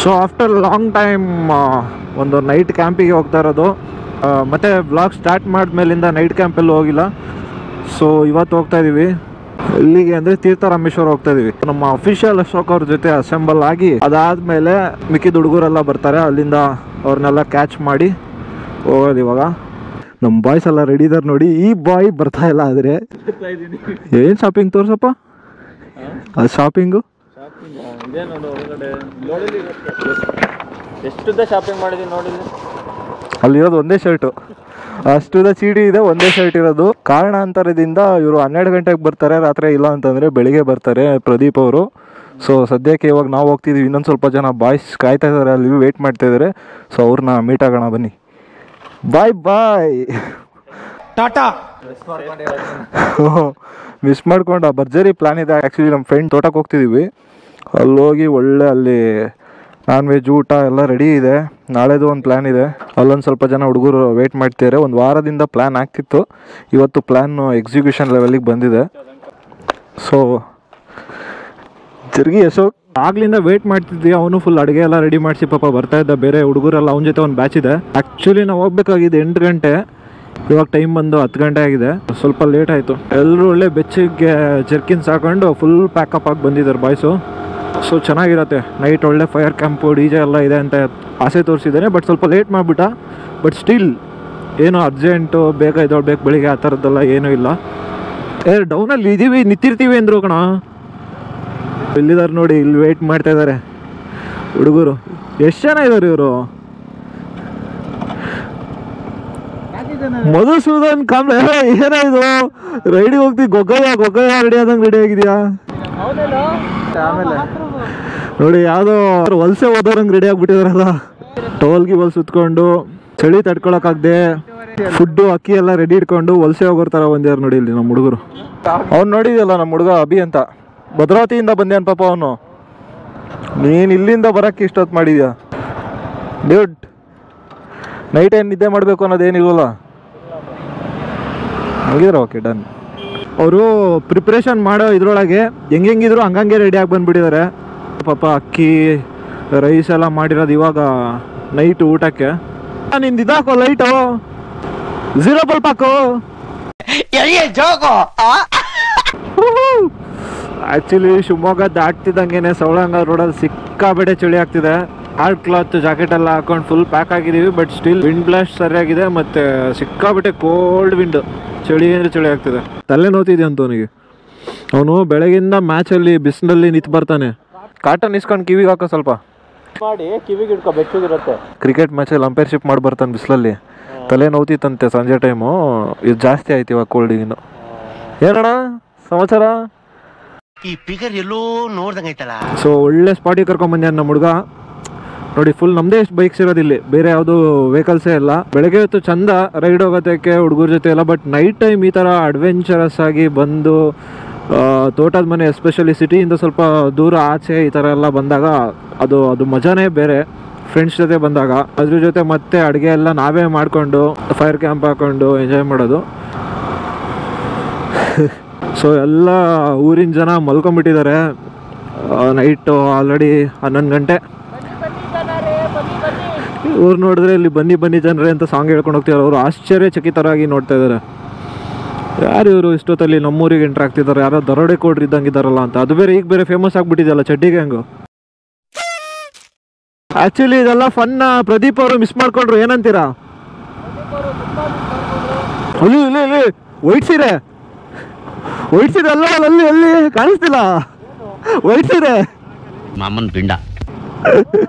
So after long time ಒಂದು night ಕ್ಯಾಂಪಿಗೆ ಹೋಗ್ತಾ ಇರೋದು. ಮತ್ತೆ ವ್ಲಾಗ್ ಸ್ಟಾರ್ಟ್ ಮಾಡಿದ್ಮೇಲಿಂದ ನೈಟ್ ಕ್ಯಾಂಪಲ್ಲಿ ಹೋಗಿಲ್ಲ. ಸೊ ಇವತ್ತು ಹೋಗ್ತಾ ಇದ್ದೀವಿ ಇಲ್ಲಿಗೆ ಅಂದರೆ ತೀರ್ಥರಾಮೇಶ್ವರ ಹೋಗ್ತಾ ಇದೀವಿ. ನಮ್ಮ ಅಫಿಷಿಯಲ್ ಅಶೋಕ್ ಅವ್ರ ಜೊತೆ ಅಸೆಂಬಲ್ ಆಗಿ ಅದಾದಮೇಲೆ ಮಿಕ್ಕಿದ ಹುಡುಗರೆಲ್ಲ ಬರ್ತಾರೆ, ಅಲ್ಲಿಂದ ಅವ್ರನ್ನೆಲ್ಲ ಕ್ಯಾಚ್ ಮಾಡಿ ಹೋಗೋದು. ಇವಾಗ ನಮ್ಮ ಬಾಯ್ಸ್ ಎಲ್ಲ ರೆಡಿ ಇದಾರೆ ನೋಡಿ. ಈ ಬಾಯ್ ಬರ್ತಾ ಇಲ್ಲ. ಆದರೆ ಏನು ಶಾಪಿಂಗ್ ತೋರ್ಸಪ್ಪ, ಅದು ಶಾಪಿಂಗು ಎಷ್ಟು ಶಾಪಿಂಗ್ ಮಾಡಿದೀನಿ ನೋಡಿದ್ರಿ. ಅಲ್ಲಿರೋದು ಒಂದೇ ಶರ್ಟು, ಅಷ್ಟುದ ಚೀಟಿ ಇದೆ, ಒಂದೇ ಶರ್ಟ್ ಇರೋದು. ಕಾರಣಾಂತರದಿಂದ ಇವರು 12 ಗಂಟೆಗೆ ಬರ್ತಾರೆ, ರಾತ್ರಿ ಇಲ್ಲ ಅಂತಂದರೆ ಬೆಳಿಗ್ಗೆ ಬರ್ತಾರೆ ಪ್ರದೀಪ್ ಅವರು. ಸೊ ಸದ್ಯಕ್ಕೆ ಇವಾಗ ನಾವು ಹೋಗ್ತಿದ್ದೀವಿ. ಇನ್ನೊಂದು ಸ್ವಲ್ಪ ಜನ ಬಾಯ್ಸ್ ಕಾಯ್ತಾ ಇದ್ದಾರೆ, ಅಲ್ಲಿ ವೇಟ್ ಮಾಡ್ತಾ ಇದ್ದಾರೆ. ಸೊ ಅವ್ರನ್ನ ಮೀಟ್ ಆಗೋಣ ಬನ್ನಿ. ಬಾಯ್ ಬಾಯ್ ಟಾಟಾ. ಮಿಸ್ ಮಾಡ್ಕೊಂಡು ಭರ್ಜರಿ ಪ್ಲ್ಯಾನ್ ಇದೆ. ಆ್ಯಕ್ಚುಲಿ ನಮ್ಮ ಫ್ರೆಂಡ್ ತೋಟಕ್ಕೆ ಹೋಗ್ತಿದ್ದೀವಿ. ಅಲ್ಲಿ ಹೋಗಿ ಒಳ್ಳೆ ಅಲ್ಲಿ ನಾನ್ ವೆಜ್ ಊಟ ಎಲ್ಲ ರೆಡಿ ಇದೆ. ನಾಳೆದು ಒಂದು ಪ್ಲ್ಯಾನ್ ಇದೆ. ಅಲ್ಲೊಂದು ಸ್ವಲ್ಪ ಜನ ಹುಡುಗರು ವೆಯ್ಟ್ ಮಾಡ್ತಿದ್ದಾರೆ. ಒಂದು ವಾರದಿಂದ ಪ್ಲ್ಯಾನ್ ಆಗ್ತಿತ್ತು, ಇವತ್ತು ಪ್ಲ್ಯಾನು ಎಕ್ಸಿಕ್ಯೂಷನ್ ಲೆವೆಲಿಗೆ ಬಂದಿದೆ. ಸೊ ಜರ್ಗಿ ಅಶೋಕ್ ಆಗ್ಲಿಂದ ವೆಯ್ಟ್ ಮಾಡ್ತಿದ್ವಿ. ಅವನು ಫುಲ್ ಅಡುಗೆ ಎಲ್ಲ ರೆಡಿ ಮಾಡಿಸಿ ಪಾಪ ಬರ್ತಾ ಇದ್ದ. ಬೇರೆ ಹುಡುಗರೆಲ್ಲ ಅವನ ಜೊತೆ ಒಂದು ಬ್ಯಾಚ್ ಇದೆ. ಆ್ಯಕ್ಚುಲಿ ನಾವು ಹೋಗ್ಬೇಕಾಗಿದೆ 8 ಗಂಟೆ, ಇವಾಗ ಟೈಮ್ ಬಂದು 10 ಗಂಟೆ ಆಗಿದೆ. ಸ್ವಲ್ಪ ಲೇಟ್ ಆಯಿತು. ಎಲ್ಲರೂ ಒಳ್ಳೆ ಬೆಚ್ಚಿಗೆ ಜರ್ಕಿನ್ಸ್ ಹಾಕೊಂಡು ಫುಲ್ ಪ್ಯಾಕಪ್ ಆಗಿ ಬಂದಿದ್ದಾರೆ ಬಾಯ್ಸು. ಸೊ ಚೆನ್ನಾಗಿರುತ್ತೆ ನೈಟ್. ಒಳ್ಳೆ ಫೈರ್ ಕ್ಯಾಂಪು DJ ಎಲ್ಲ ಇದೆ ಅಂತ ಆಸೆ ತೋರಿಸಿದ್ದೇನೆ. ಬಟ್ ಸ್ವಲ್ಪ ಲೇಟ್ ಮಾಡಿಬಿಟ್ಟ. ಬಟ್ ಸ್ಟಿಲ್ ಏನೋ ಅರ್ಜೆಂಟು ಬೇಗ ಇದೊಳ್ಬೇಕು ಬೆಳಿಗ್ಗೆ ಆ ಥರದ್ದೆಲ್ಲ ಏನೂ ಇಲ್ಲ. ಡೌನಲ್ಲಿ ಇದ್ದೀವಿ, ನಿಂತಿರ್ತೀವಿ ಅಂದರು ಕಣ. ಇಲ್ಲಿದ್ದಾರೆ ನೋಡಿ, ಇಲ್ಲಿ ವೆಯ್ಟ್ ಮಾಡ್ತಾ ಇದ್ದಾರೆ ಹುಡುಗರು. ಎಷ್ಟು ಜನ ಇದ್ದಾರೆ ಇವರು? ಮಧುಸೂದನ್ ಕಾಮ್ರೆ ಏನಾಯ್ತು? ರೈಡಿಗೆ ಹೋಗ್ತೀವಿ. ಗೊಗ್ಗಯ್ಯ ರೆಡಿ ಆದಂಗೆ ರೆಡಿ ಆಗಿದೆಯಾ? ಆಮೇಲೆ ನೋಡಿ ಯಾವುದೋ ವಲಸೆ ಹೋದವ್ರಂಗೆ ರೆಡಿ ಆಗಿಬಿಟ್ಟಿದಾರಲ್ಲ. ಟೋಲ್ಗಿ ಬಲ್ ಸುತ್ಕೊಂಡು ಚಳಿ ತಡ್ಕೊಳಕ್ಕಾಗದೆ ಫುಡ್ಡು ಅಕ್ಕಿ ಎಲ್ಲ ರೆಡಿ ಇಟ್ಕೊಂಡು ವಲಸೆ ಹೋಗೋರ್ ಥರ ಬಂದ್ಯಾರ ನೋಡಿ ಇಲ್ಲಿ ನಮ್ಮ ಹುಡುಗರು. ಅವ್ನು ನೋಡಿದ್ಯಲ್ಲ ನಮ್ಮ ಹುಡುಗ ಅಭಿ ಅಂತ, ಭದ್ರಾವತಿಯಿಂದ ಬಂದ್ಯಾನ ಪಾಪ ಅವನು. ನೀನು ಇಲ್ಲಿಂದ ಬರೋಕ್ಕೆ ಇಷ್ಟೊತ್ತು ಮಾಡಿದ್ಯಾ ಡ್ಯೂಡ್? ನೈಟ್ ಏನು ನಿದ್ದೆ ಮಾಡಬೇಕು ಅನ್ನೋದೇನಿಲ್ವಲ್ಲ? ಹಂಗಿದ್ರೆ ಓಕೆ ಡನ್. ಅವರು ಪ್ರಿಪ್ರೇಷನ್ ಮಾಡೋ ಇದ್ರೊಳಗೆ ಹೆಂಗಿದ್ರು ಹಂಗಂಗೆ ರೆಡಿಯಾಗಿ ಬಂದುಬಿಟ್ಟಿದ್ದಾರೆ ಪಾಪ. ಅಕ್ಕಿ ರೈಸ್ ಎಲ್ಲ ಮಾಡಿರೋದು ಇವಾಗ ನೈಟ್ ಊಟಕ್ಕೆ. ನಿಂದು ಇದಾಕೋ ಲೈಟು, 0 ಬಲ್ಪ್ ಹಾಕು. ಆ್ಯಕ್ಚುಲಿ ಶಿವಮೊಗ್ಗ ದಾಟ್ತಿದ್ದಂಗೆ ಸವಳಂಗ ರೋಡಲ್ಲಿ ಸಿಕ್ಕಾಬೇಟೆ ಚಳಿ ಆಗ್ತಿದೆ. ಹಾರ್ಡ್ ಕ್ಲಾತ್ ಜಾಕೆಟ್ ಎಲ್ಲ ಹಾಕೊಂಡು ಫುಲ್ ಪ್ಯಾಕ್ ಆಗಿದ್ದೀವಿ. ಬಟ್ ಸ್ಟಿಲ್ ವಿಂಡ್ ಬ್ಲಾಸ್ಟ್ ಸರಿಯಾಗಿದೆ, ಮತ್ತು ಸಿಕ್ಕಾಬಿಟ್ಟೆ ಕೋಲ್ಡ್ ವಿಂಡ್. ಚಳಿ ಅಂದರೆ ಚಳಿ ಆಗ್ತಿದೆ. ತಲೆ ನೋತಿದೆ ಅಂತ ಅವನಿಗೆ. ಅವನು ಬೆಳಗಿಂದ ಮ್ಯಾಚಲ್ಲಿ ಬಿಸಿಲಲ್ಲಿ ನಿಂತು ಬರ್ತಾನೆ. ಕಾಟನ್ ಇಸ್ಕೊಂಡು ಕಿವಿಗೆ ಹಾಕೋ ಸ್ವಲ್ಪ ಮಾಡಿ, ಕಿವಿಗೆ ಇಟ್ಕೊ, ಬೆಚ್ಚಗಿರುತ್ತೆ. ಕ್ರಿಕೆಟ್ ಮ್ಯಾಚಲ್ಲಿ ಅಂಪೈರ್ಶಿಪ್ ಮಾಡಿ ಬರ್ತಾನೆ ಬಿಸಿಲಲ್ಲಿ. ತಲೆ ನೋತಿತ್ತಂತೆ ಸಂಜೆ ಟೈಮು. ಇದು ಜಾಸ್ತಿ ಆಯ್ತು ಇವಾಗ ಕೋಲ್ಡಿಗಿನ್ನು. ಏನಣ್ಣ ಸಮಾಚಾರ? ಈ ಪಿಗರ್ ಎಲ್ಲೋ ನೋಡ್ದಂಗೈತಲ್ಲ. ಸೊ ಒಳ್ಳೆ ಸ್ಪಾಟಿಗೆ ಕರ್ಕೊಂಬಂದ್ಯಾನ ನಮ್ಮ ಹುಡುಗ ನೋಡಿ. ಫುಲ್ ನಮ್ಮದೇ ಎಷ್ಟು ಬೈಕ್ಸ್ ಇರೋದಿಲ್ಲಿ, ಬೇರೆ ಯಾವುದು ವೆಹಿಕಲ್ಸೇ ಇಲ್ಲ. ಬೆಳಗ್ಗೆ ಹೊತ್ತು ಚಂದ ರೈಡ್ ಹೋಗೋದಕ್ಕೆ ಹುಡುಗರ ಜೊತೆ ಎಲ್ಲ. ಬಟ್ ನೈಟ್ ಟೈಮ್ ಈ ಥರ ಅಡ್ವೆಂಚರಸ್ ಆಗಿ ಬಂದು ತೋಟದ ಮನೆ, ಎಸ್ಪೆಷಲಿ ಸಿಟಿಯಿಂದ ಸ್ವಲ್ಪ ದೂರ ಆಚೆ ಈ ಥರ ಎಲ್ಲ ಬಂದಾಗ ಅದು ಮಜಾನೇ ಬೇರೆ. ಫ್ರೆಂಡ್ಸ್ ಜೊತೆ ಬಂದಾಗ ಅದ್ರ ಜೊತೆ ಮತ್ತೆ ಅಡುಗೆ ಎಲ್ಲ ನಾವೇ ಮಾಡಿಕೊಂಡು ಫೈರ್ ಕ್ಯಾಂಪ್ ಹಾಕ್ಕೊಂಡು ಎಂಜಾಯ್ ಮಾಡೋದು. ಸೊ ಎಲ್ಲ ಊರಿನ ಜನ ಮಲ್ಕೊಂಡ್ಬಿಟ್ಟಿದ್ದಾರೆ. ನೈಟು ಆಲ್ರೆಡಿ 11 ಗಂಟೆ. ಇವ್ರು ನೋಡಿದ್ರೆ ಇಲ್ಲಿ ಬನ್ನಿ ಜನರೇ ಅಂತ ಸಾಂಗ್ ಹೇಳ್ಕೊಂಡು ಹೋಗ್ತಿದ್ದಾರೆ. ಅವರು ಆಶ್ಚರ್ಯಚಕಿತರಾಗಿ ನೋಡ್ತಾ ಇದ್ದಾರೆ. ಯಾರು ಇವರು ಇಷ್ಟೊತ್ತಲ್ಲಿ ನಮ್ಮೂರಿಗೆ ಎಂಟ್ರ್ ಆಗ್ತಿದ್ದಾರೆ? ಯಾರೋ ದರೋಡೆ ಕೋಡ್ರು ಇದ್ದಂಗೆ ಇದ್ದಾರಲ್ಲ ಅಂತ. ಅದು ಬೇರೆ ಈಗ ಬೇರೆ ಫೇಮಸ್ ಆಗಿಬಿಟ್ಟಿದೆಯಲ್ಲ ಚಡ್ಡಿ ಗ್ಯಾಂಗು. ಆ್ಯಕ್ಚುಲಿ ಇದೆಲ್ಲ ಫನ್ನ. ಪ್ರದೀಪ್ ಅವರು ಮಿಸ್ ಮಾಡ್ಕೊಂಡ್ರು, ಏನಂತೀರಾ? ಅಲ್ಲಿ ವೈಟ್ ಸೀರೆ ಅಲ್ಲ, ಅಲ್ಲಿ ಕಾಣಿಸ್ತಿಲ್ಲ. ವೈಟ್ ಸೀರೆ ಮಾಮನ್ ಪಿಂಡ,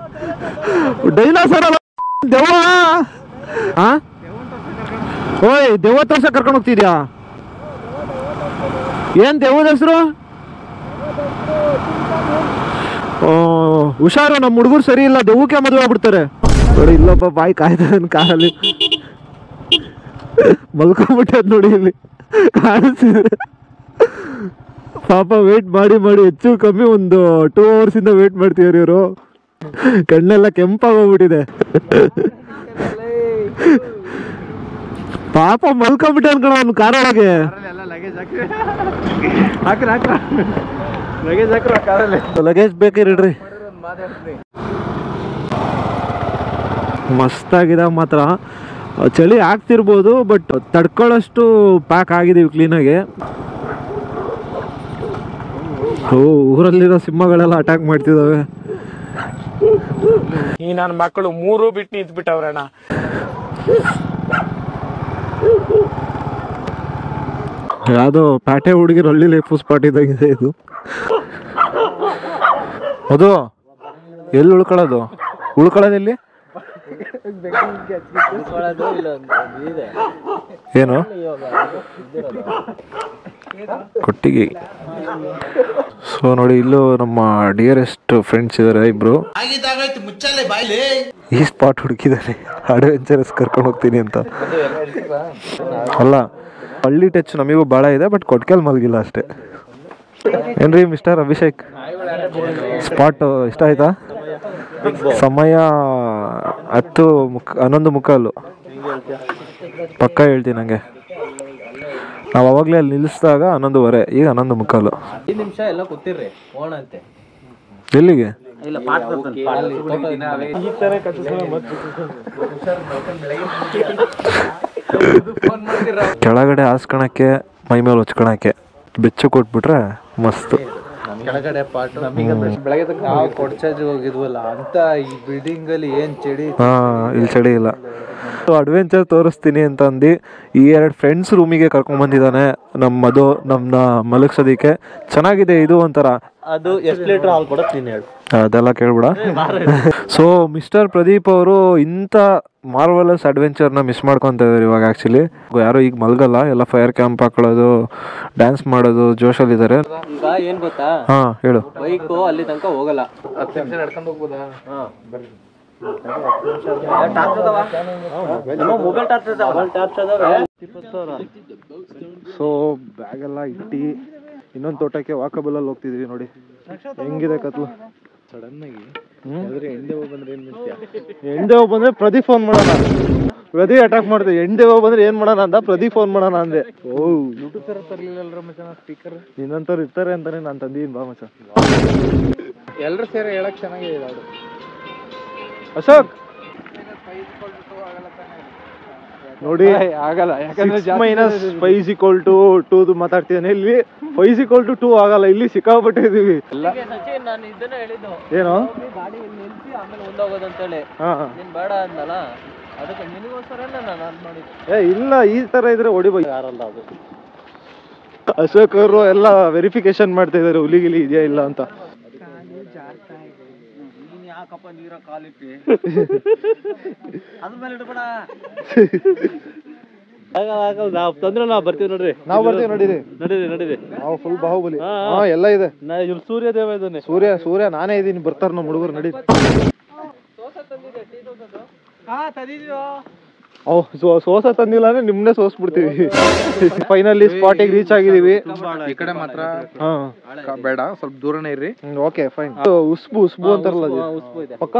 ಡೈನಾಸರ್ ಅಲ್ಲ, ದೆವ್ವ. ಓಯ್ ದೆವ್ವ ತೋರ್ಸ ಕರ್ಕೊಂಡು ಹೋಗ್ತಿದ್ಯಾ? ಏನ್ ದೆವ್ವದ ಹೆಸರು? ಹುಷಾರು, ನಮ್ಮ ಹುಡುಗರು ಸರಿ ಇಲ್ಲ, ದೆವ್ವಕ್ಕೆ ಮದುವೆ ಆಗ್ಬಿಡ್ತಾರೆ ನೋಡಿ. ಇಲ್ಲಪ್ಪ ಬಾಯಿ ಕಾಯ್ತದ ಕಾರಲ್ಲಿ ಮಲ್ಕೊಂಡ್ಬಿಟ್ಟದ್ ನೋಡಿ, ಇಲ್ಲಿ ಕಾಣಿಸ್ತಿದೆ ಪಾಪ. ವೇಟ್ ಮಾಡಿ ಹೆಚ್ಚು ಕಮ್ಮಿ ಒಂದು 2 ಅವರ್ಸಿಂದ ವೇಟ್ ಮಾಡ್ತೀವ್ರಿ ಇವರು. ಕಣ್ಣೆಲ್ಲ ಕೆಂಪಾಗೋಗ್ಬಿಟ್ಟಿದೆ ಪಾಪ. ಮಲ್ಕೊಂಡ್ಬಿಟ್ಟೆ ಅನ್ಕೊಳ ಅವ್ನು ಕಾರೊಳಗೆ. ಲಗೇಜ್ ಬೇಕಿರ್ರಿ. ಮಸ್ತಾಗಿದೆ ಮಾತ್ರ. ಚಳಿ ಆಗ್ತಿರ್ಬೋದು ಬಟ್ ತಡ್ಕೊಳ್ಳೋಷ್ಟು ಪ್ಯಾಕ್ ಆಗಿದೀವಿ ಕ್ಲೀನಾಗಿ. ಊರಲ್ಲಿರೋ ಸಿಂಹಗಳೆಲ್ಲ ಅಟ್ಯಾಕ್ ಮಾಡ್ತಿದ್ದಾವೆ. ಈ ನನ್ನ ಮಕ್ಕಳು 3 ಬಿಟ್ಟು ನಿಂತ್ಬಿಟ್ಟವ್ರಣ್ಣ. ಯಾವ್ದೋ ಪ್ಯಾಟೆ ಹುಡುಗಿರು ಹಳ್ಳಿ ಲೈಫ್ ಸ್ಪಾಟ್ ಇದ್ದಾಗಿದೆ ಇದು. ಅದು ಎಲ್ಲಿ ಉಳ್ಕೊಳ್ಳೋದು ಎಲ್ಲಿ ಏನು ಕೊಟ್ಟಿಗೆ. ಸೊ ನೋಡಿ, ಇಲ್ಲೂ ನಮ್ಮ ಡಿಯರೆಸ್ಟ್ ಫ್ರೆಂಡ್ಸ್ ಇದಾರೆ ಇಬ್ರು. ಈ ಸ್ಪಾಟ್ ಹುಡುಕಿದ್ದಾರೆ, ಅಡ್ವೆಂಚರಸ್ ಕರ್ಕೊಂಡು ಹೋಗ್ತೀನಿ ಅಂತ. ಅಲ್ಲ, ಹಳ್ಳಿ ಟಚ್ ನಮಗೂ ಭಾಳ ಇದೆ, ಬಟ್ ಕೊಟ್ಕೆಲ್ ಮಲಗಿಲ್ಲ ಅಷ್ಟೇ. ಏನ್ರಿ ಮಿಸ್ಟರ್ ಅಭಿಷೇಕ್, ಸ್ಪಾಟ್ ಇಷ್ಟ ಆಯ್ತಾ? ಸಮಯ 11:15 ಪಕ್ಕ ಹೇಳ್ತೀನಿ. ನಂಗೆ ನಾವು ಅವಾಗಲೇ ಅಲ್ಲಿ ನಿಲ್ಲಿಸಿದಾಗ 11:15, ಈಗ 11:15. 5 ನಿಮಿಷ ಎಲ್ಲ ಕೂತಿರ್ರಿ ಹೋಣಂತೆ. ಎಲ್ಲಿಗೆ? ಕೆಳಗಡೆ ಹಾಸ್ಕೊಳಕ್ಕೆ, ಮೈ ಮೇಲೆ ಹೊಚ್ಕೊಳಕ್ಕೆ ಬೆಚ್ಚು ಕೊಟ್ಬಿಟ್ರೆ ಮಸ್ತ್. ಕೆಳಗಡೆ ಪಾರ್ಟ್ ನಮಗೆ ಬೆಳಗ್ಗೆ ತನಕ ನಾವು ಕೊಡ್ಚಾಜ್ ಹೋಗಿದ್ವಲ್ಲ ಅಂತ ಈ ಬಿಲ್ಡಿಂಗ್ ಅಲ್ಲಿ ಏನ್ ಚಳಿ. ಇಲ್ಲಿ ಚಳಿ ಇಲ್ಲ. ಅಡ್ವೆಂಚರ್ ತೋರಿಸ್ತೀನಿ ಅಂತ ಅಂದು ಈ 2 ಫ್ರೆಂಡ್ಸ್ ರೂಮಿಗೆ ಕರ್ಕೊಂಡ್ ಬಂದಿದ್ದಾನೆ ನಮ್ಮನ್ನ ಮಲಗ್ಸೋದಿಕ್ಕೆ. ಚೆನ್ನಾಗಿದೆ ಇದು ಒಂಥರ. ಅದು ಎಷ್ಟು ಲೀಟರ್ ಹಾಲು ಕೊಡತ್ ನೀನು ಹೇಳು. ಅದೆಲ್ಲ ಕೇಳ್ಬಿಡ. ಸೊ ಮಿಸ್ಟರ್ ಪ್ರದೀಪ್ ಅವರು ಇಂಥ ಮಾರ್ವಲಸ್ ಅಡ್ವೆಂಚರ್ನ ಮಿಸ್ ಮಾಡ್ಕೊತಾ ಇದ್ದಾರೆ ಇವಾಗ. ಆ್ಯಕ್ಚುಲಿ ಯಾರು ಈಗ ಮಲ್ಗಲ್ಲ, ಎಲ್ಲ ಫೈರ್ ಕ್ಯಾಂಪ್ ಹಾಕೊಳ್ಳೋದು, ಡ್ಯಾನ್ಸ್ ಮಾಡೋದು ಜೋಶಲ್ಲಿದ್ದಾರೆ. ಈಗ ಏನ್ ಗೊತ್ತಾ, ಹೇಳು. ಬೈಕು ಅಲ್ಲಿ ತನಕ ಹೋಗಲ್ಲ, 10 ನಿಮಿಷ ನಡ್ಕೊಂಡು ಹೋಗ್ಬೋದಾ? ಸೊ ಬ್ಯಾಗೆಲ್ಲ ಇಟ್ಟು ಇನ್ನೊಂದು ತೋಟಕ್ಕೆ ವಾಕಬಲ್ ಅಲ್ಲಿ ಹೋಗ್ತಿದ್ವಿ. ನೋಡಿ ಹೆಂಗಿದೆ ಕತ್ಲು. ಸಡನ್ ಆಗಿ ಎಂಡೆ ಬಂದ್ರೆ ಪ್ರದೀಪ್ ಫೋನ್ ಮಾಡೋಣ. ಪ್ರದೀಪ್ ಅಟ್ಯಾಕ್ ಮಾಡಿದೆ. ಎಂಡೆ ಬಂದ್ರೆ ಏನ್ ಮಾಡೋಣ ಅಂದ, ಪ್ರದೀಪ್ ಫೋನ್ ಮಾಡೋಣ ಅಂದೆ. ಸ್ಪೀಕರ್ ನಿನ್ನಂತವ್ರು ಇರ್ತಾರೆ ಅಂತಾನೆ ನಾನು ತಂದಿದ್ದೀನಿ ಬಾ ಮಚ್ಚ. ಎಲ್ರು ಸೇರಿ ಹೇಳಕ್ ಚೆನ್ನಾಗಿದೆ. ಅಶೋಕ್ ನೋಡಿ, ಆಗಲ್ಲ. ಯಾಕಂದ್ರೆ -5 ಮಾತಾಡ್ತಿದ್ದಾನೆ. ಇಲ್ಲಿ 5:2 ಆಗಲ್ಲ. ಇಲ್ಲಿ ಸಿಕ್ಕಾಬಿಟ್ಟಿದೀವಿ. ನಾನು ಇದನ್ನ ಹೇಳಿದ್ದು ಏನು ಗಾಡಿ ನಿಲ್ಸಿ ಆಮೇಲೆ ಮುಂದೋಗೋದಂತೇಳಿ. ನೀನ್ ಬೇಡ ಅಂದಲ್ಲ, ಅದಕ್ಕೆ ನಿನಗೋಸ್ಕರ ನಾನು ಮಾಡಿದ್ದೆ. ಇಲ್ಲ, ಈ ತರ ಇದ್ರೆ ಹೊಡಿಬೋದು. ಯಾರಲ್ಲ ಅದು. ಅಶೋಕ್ ಅವರು ಎಲ್ಲ ವೆರಿಫಿಕೇಶನ್ ಮಾಡ್ತಾ ಇದಾರೆ, ಹುಲಿಗಿಲಿ ಇದೆಯಾ ಇಲ್ಲ ಅಂತ. ಯಾಕಪ್ಪ ನೀರ ಕಾಲಿಟ್ಟಿ ಅದ್ಮೇಲೆ ಇಡ್ಬೇಡ. ನಾವು ತಂದ್ರೆ ನಾವು ಬರ್ತೀವಿ ನೋಡ್ರಿ. ನಾವು ಬರ್ತೀವಿ. ನಡೀರಿ ನಾವು ಫುಲ್ ಬಾಹುಬಲಿ. ಎಲ್ಲ ಇದೆ. ಸೂರ್ಯ ದೇವ ಇದ್ದಾನೆ. ಸೂರ್ಯ ನಾನೇ ಇದೀನಿ. ಬರ್ತಾರ ನಮ್ಮ ಹುಡುಗರು. ನಡಿ. ಸೋಸ ತಂದಿಲ್ಲ ಅಂದ್ರೆ ನಿಮ್ನೆ ಸೋಸ್ಬಿಡ್ತೀವಿ. Finally ಸ್ಪಾಟಿಗೆ reach ಆಗಿದೀವಿ. ಈ ಕಡೆ ಮಾತ್ರ ಬೇಡ, ಸ್ವಲ್ಪ ದೂರನೇ ಇರ್ರಿ. Okay fine. ಉಸ್ಬು ಅಂತಾರಲ್ಲ, ಪಕ್ಕ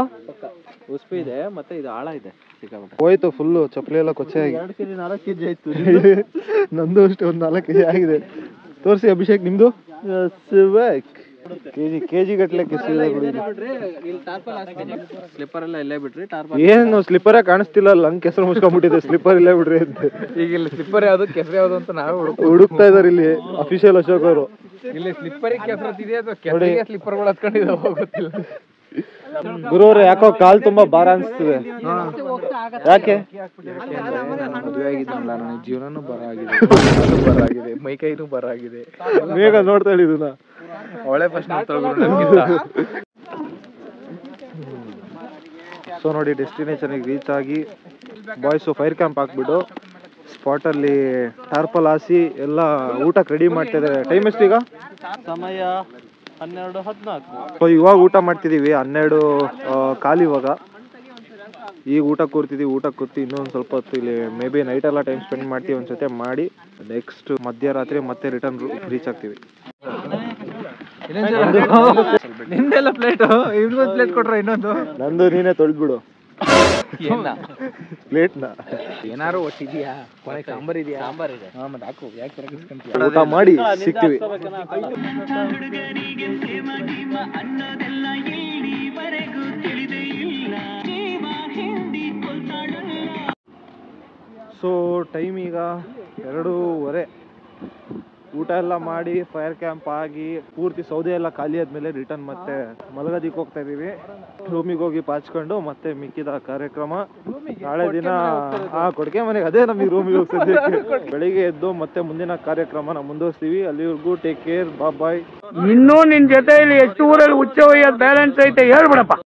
ಉಸ್ಪು ಇದೆ. ಮತ್ತೆ ಇದು ಆಳ ಇದೆ, ಹೋಯ್ತು ಫುಲ್ಲು. ಚಪ್ಪಲಿ ಎಲ್ಲ ಕೊಚ್ಚೆ ಆಗಿ 4 kg ಆಯ್ತು. ನಂದು ಅಷ್ಟೇ ಒಂದು 4 kg ಆಗಿದೆ. ತೋರಿಸಿ ಅಭಿಷೇಕ್ ನಿಮ್ದು. ಕೆಜಿ ಗಟ್ಲೆ ಸ್ಲಿಪ್ಪರ್ ಎಲ್ಲ ಇಲ್ಲೇ ಬಿಟ್ರಿ. ಏನು ಸ್ಲಿಪ್ಪರೇ ಕಾಣಿಸ್ತಿಲ್ಲ. ನಂಗೆ ಕೆಸರು ಮುಚ್ಕೊಂಡ್ಬಿಟ್ಟಿದೆ. ಸ್ಲಿಪ್ಪರ್ ಇಲ್ಲೇ ಬಿಡ್ರಿ ಅಂತ. ಈಗ ಇಲ್ಲಿ ಸ್ಲಿಪ್ಪರ್ ಯಾವ್ದು ಕೆಸರು ಯಾವ್ದು ಅಂತ ನಾವೇ ಹುಡುಕ್ತಾ ಇದಾರೆ ಇಲ್ಲಿ ಅಫಿಷಿಯಲ್ ಅಶೋಕ್ ಅವರು. ಇಲ್ಲಿ ಸ್ಲಿಪ್ಪರಿಗೆ ಕೆಸರತ್ತಿದೆ ಅಥವಾ ಕೆಸರಿಗೆ ಸ್ಲಿಪ್ಪರ್ಗಳು ಹತ್ಕೊಂಡಿದ್ದಾವೆ ಗೊತ್ತಿಲ್ಲ. ಗುರುವ್ರೆ, ಯಾಕೋ ಕಾಲ್ ತುಂಬಾ ಭಾರ ಅನ್ಸ್ತಿದೆ. ಯಾಕೆ? ಮದುವೆ ಆಗಿದ್ದಲ್ಲ, ನನ್ನ ಜೀವನನೂ ಬರ ಆಗಿದೆ, ಮೈ ಕೈನೂ ಬರ ಆಗಿದೆ. ಬೇಗ ನೋಡ್ತಾ ಇದ್ದೀನ. ಒಳ್ಳೆ ಫಸ್ಟ್. ಸೊ ನೋಡಿ, ಡೆಸ್ಟಿನೇಷನ್ಗೆ ರೀಚ್ ಆಗಿ ಬಾಯ್ಸು ಫೈರ್ ಕ್ಯಾಂಪ್ ಹಾಕ್ಬಿಟ್ಟು ಸ್ಪಾಟಲ್ಲಿ ಟಾರ್ಪಲ್ ಹಾಸಿ ಎಲ್ಲ ಊಟಕ್ಕೆ ರೆಡಿ ಮಾಡ್ತಾ ಇದ್ದಾರೆ. ಟೈಮ್ ಎಷ್ಟು ಈಗ? ಸಮಯ 12:14. ಸೊ ಇವಾಗ ಊಟ ಮಾಡ್ತಿದ್ದೀವಿ. 12 ಕಾಲು ಇವಾಗ. ಈಗ ಊಟಕ್ಕೆ ಕೂರ್ತಿದ್ದೀವಿ. ಊಟಕ್ಕೆ ಕೂರ್ತಿ ಇನ್ನೊಂದು ಸ್ವಲ್ಪ ಹೊತ್ತು ಇಲ್ಲಿ ಮೇ ಬಿ ನೈಟ್ ಎಲ್ಲ ಟೈಮ್ ಸ್ಪೆಂಡ್ ಮಾಡ್ತೀವಿ ಅನ್ಸುತ್ತೆ. ಮಾಡಿ ನೆಕ್ಸ್ಟ್ ಮಧ್ಯರಾತ್ರಿ ಮತ್ತೆ ರಿಟರ್ನ್ ರೀಚ್ ಆಗ್ತೀವಿ. ನಿಂದೆಲ್ಲ ಪ್ಲೇಟು, ಇನ್ನೊಂದು ಪ್ಲೇಟ್ ಕೊಟ್ರೆ ಇನ್ನೊಂದು. ನಂದು ನೀನೇ ತೊಳೆದ್ಬಿಡು. ಪ್ಲೇಟ್ನ ಏನಾರು ಒಟ್ಟಿದ್ಯಾ ಕೊನೆಗೆ ಸಾಂಬಾರ್ ಇದೆಯಾ? ಸಾಂಬಾರ್ ಇದೆ. ಹಾ ಮತ್ತೆ ಹಾಕು, ಯಾಕೆ ತರಕಿಸ್ಕೊಂತೀಯ? ಊಟ ಮಾಡಿ ಸಿಗ್ತೀವಿ. ಸೊ ಟೈಮ್ ಈಗ 2:30. ಊಟ ಎಲ್ಲ ಮಾಡಿ ಫೈರ್ ಕ್ಯಾಂಪ್ ಆಗಿ ಪೂರ್ತಿ ಸೌದೆ ಎಲ್ಲ ಖಾಲಿ ಆದ್ಮೇಲೆ ರಿಟರ್ನ್ ಮತ್ತೆ ಮಲಗೋದಿಕ್ಕೆ ಹೋಗ್ತಾ ಇದೀವಿ. ರೂಮಿಗೆ ಹೋಗಿ ಪಾಚ್ಕೊಂಡು ಮತ್ತೆ ಮಿಕ್ಕಿದ ಕಾರ್ಯಕ್ರಮ ನಾಳೆ ದಿನ ಕೊಡ್ಕೆ ಮನೆಗೆ, ಅದೇ ನಮಗೆ ರೂಮಿಗೆ ಹೋಗ್ತಿದ್ದೀವಿ. ಬೆಳಿಗ್ಗೆ ಎದ್ದು ಮತ್ತೆ ಮುಂದಿನ ಕಾರ್ಯಕ್ರಮನ ಮುಂದುವರಿಸ್ತೀವಿ. ಅಲ್ಲಿವರೆಗೂ ಟೇಕ್ ಕೇರ್, ಬಾಯ್. ಇನ್ನೂ ನಿನ್ ಜೊತೆಯಲ್ಲಿ ಎಷ್ಟು ಊರಲ್ಲಿ ಹುಚ್ಚ ಬ್ಯಾಲೆನ್ಸ್ ಐತೆ ಹೇಳ್ಬಿಡಪ್ಪ.